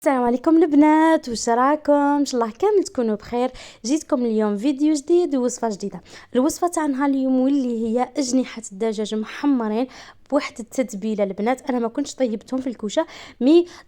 السلام عليكم البنات، واش راكم؟ ان شاء الله كامل تكونوا بخير. جيتكم اليوم فيديو جديد ووصفه جديده. الوصفه تاع نهار اليوم واللي هي اجنحه الدجاج محمرين بواحد التتبيله. البنات انا ما كنتش طيبتهم في الكوشه،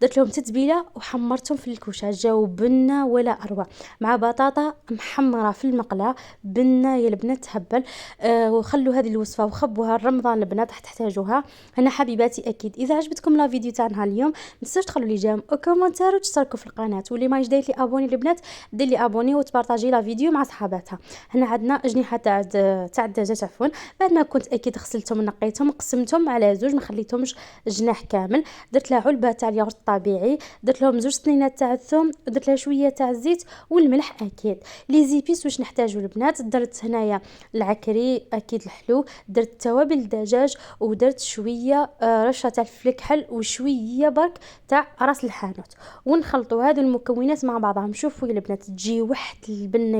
درت لهم تتبيله وحمرتهم في الكوشه، جاو بنه ولا اروع، مع بطاطا محمره في المقله. بنه يا البنات تهبل. وخلوا هذه الوصفه وخبوها رمضان البنات راح تحتاجوها. هنا حبيباتي اكيد اذا عجبتكم لا فيديو تاع نهار اليوم متنساوش تخلوا لي جيم وكومنتار وتشتركوا في القناه، واللي ما داير لي ابوني البنات دير لي ابوني وتبارطاجي لا فيديو مع صحاباتها. هنا عندنا اجنحه تاع الدجاج عفوا. بعد ما كنت اكيد غسلتهم ونقيتهم قسمتهم على زوج، ما خليتهمش جناح كامل. درت لها علبه تاع الياغورت الطبيعي، درت لهم زوج سنينات تاع الثوم، درت لها شويه تاع الزيت والملح. اكيد لي زيبيس واش نحتاجو البنات، درت هنايا العكري اكيد الحلو، درت توابل الدجاج، ودرت شويه رشه تاع الفلفل كحل وشويه برك تاع راس الحانوت، ونخلطوا هذو المكونات مع بعضهم. شوفوا يا البنات تجي واحد البنه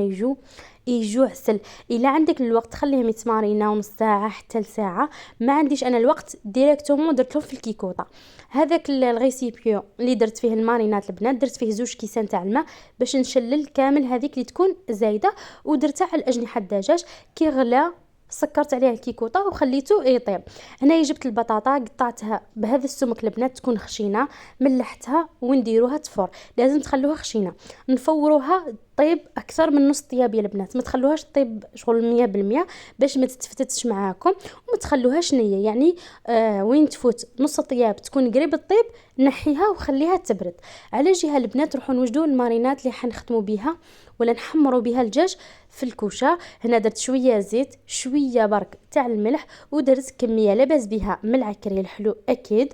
يجو عسل. الا عندك الوقت خليهم يتمارينا نص ساعه حتى لساعه. ما عنديش انا الوقت ديريكتومون درتهم في الكيكوطه. هذاك الغيسيبيو اللي درت فيه المارينات البنات درت فيه زوج كيسان تاع الماء باش نشلل كامل هذيك اللي تكون زايده، ودرتها على الاجنحه الدجاج. كي غلا سكرت عليه الكيكوطه وخليته يطيب. هنا جبت البطاطا قطعتها بهذا السمك البنات تكون خشينه، ملحتها ونديروها تفور. لازم تخلوها خشينه، نفوروها طيب اكثر من نص طياب يا البنات، ما تخلوهاش طيب شغل 100% باش ما تتفتتش معاكم، وما تخلوهاش نيه يعني. وين تفوت نص طياب تكون قريب الطيب نحيها وخليها تبرد. على جهه البنات نروحوا نوجدوا المارينات اللي حنخدموا بها ولا نحمروا بها الدجاج في الكوشه. هنا درت شويه زيت، شويه برك تاع الملح، ودرت كميه لاباس بها من العكري الحلو. اكيد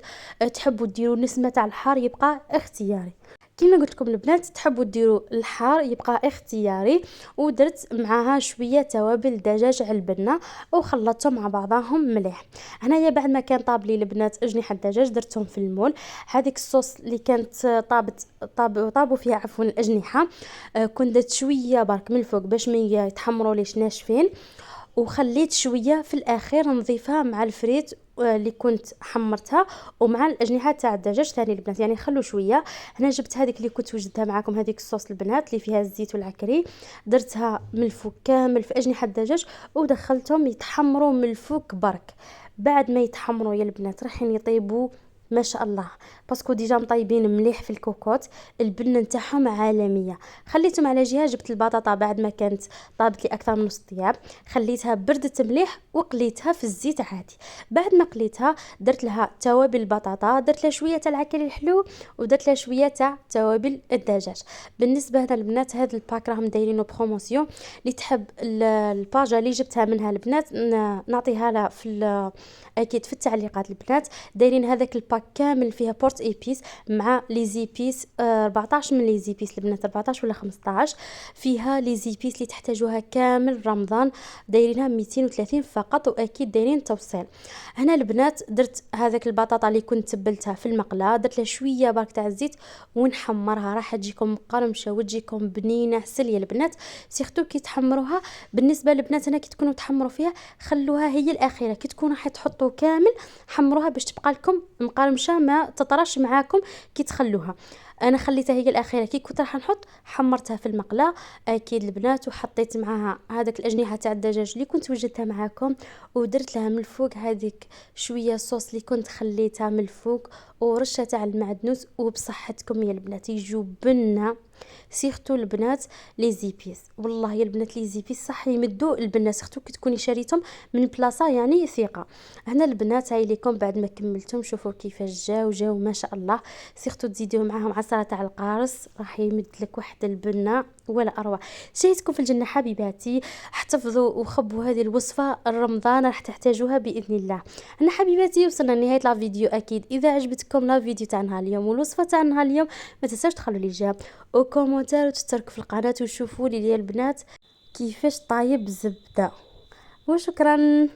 تحبوا ديروا نسمه تاع الحار يبقى اختياري، كما قلت لكم البنات تحبوا ديروا الحار يبقى اختياري. ودرت معاها شويه توابل دجاج على البنه وخلطتهم مع بعضهم مليح. هنايا بعد ما كان طاب لي البنات اجنحه الدجاج درتهم في المول. هذيك الصوص اللي كانت طابوا فيها عفوا الاجنحه، كنت درت شويه برك من الفوق باش ما يتحمروا ليش ناشفين، وخليت شويه في الاخير نضيفها مع الفريت اللي كنت حمرتها ومع الاجنحه تاع الدجاج ثاني البنات، يعني خلوا شويه. هنا جبت هذيك اللي كنت وجدتها معكم، هذيك الصوص البنات اللي فيها الزيت والعكري، درتها من الفوق كامل في اجنحه الدجاج ودخلتهم يتحمروا من الفوق برك. بعد ما يتحمروا يا البنات راحين يطيبوا ما شاء الله، باسكو ديجا مطيبين مليح في الكوكوت. البنه نتاعهم عالميه. خليتهم على جهه، جبت البطاطا بعد ما كانت طابت لي اكثر من نص طياب، خليتها بردت مليح وقليتها في الزيت عادي. بعد ما قليتها درت لها توابل البطاطا، درت لها شويه تاع العكري الحلو، ودرت لها شويه تاع توابل الدجاج. بالنسبه هذا البنات هذا الباك راهم دايرينه بروموسيون، اللي تحب الباجا اللي جبتها منها البنات نعطيها لها اكيد في التعليقات. البنات دايرين هذاك الباك كامل فيها بورت ايبيس مع لي زيبيس، 14 من لي زيبيس البنات، 14 ولا 15 فيها لي زيبيس اللي تحتاجوها كامل رمضان. دايرينها 230 فقط، واكيد دايرين توصيل. هنا البنات درت هذاك البطاطا اللي كنت تبلتها في المقله، درت لها شويه برك تاع الزيت ونحمرها، راح تجيكم مقرمشه وتجيكم بنينه عسل يا البنات. سيرتو كي تحمروها، بالنسبه للبنات انا كي تكونوا تحمروا فيها خلوها هي الاخيره، كي تكونوا حتحطوا كامل حمروها باش تبقى لكم مقرمشه ما تطرش معاكم كي تخلوها. انا خليتها هي الاخيره، كي كنت راح نحط حمرتها في المقله اكيد البنات، وحطيت معاها هذاك الاجنحه تاع الدجاج اللي كنت وجدتها معاكم، ودرت لها من الفوق هذيك شويه صوص اللي كنت خليتها من الفوق، ورشه تاع المعدنوس. وبصحتكم يا البنات يجوا بنه، سيرتو البنات لي زيبيس، والله يا البنات لي زيبيس صح يمدوا البنات، سيرتو كي تكوني شريتهم من بلاصه يعني ثقه. هنا البنات هاي ليكم بعد ما كملتهم، شوفوا كيفاش جاو ما شاء الله. سيرتو تزيدوا معاهم عصره تاع القارص راح يمد لك واحد البنه ولا اروع. شهيتكم في الجنه حبيباتي، احتفظوا وخبوا هذه الوصفه رمضان راح تحتاجوها باذن الله. انا حبيباتي وصلنا لنهايه لا فيديو. اكيد اذا عجبتكم لا فيديو تاع نهار اليوم والوصفه تاع نهار اليوم ما تنساوش تخلوا لي جيم وكومنتار وتشتركوا في القناه وشوفوا لي يا البنات كيفاش طايب الزبده. وشكرا.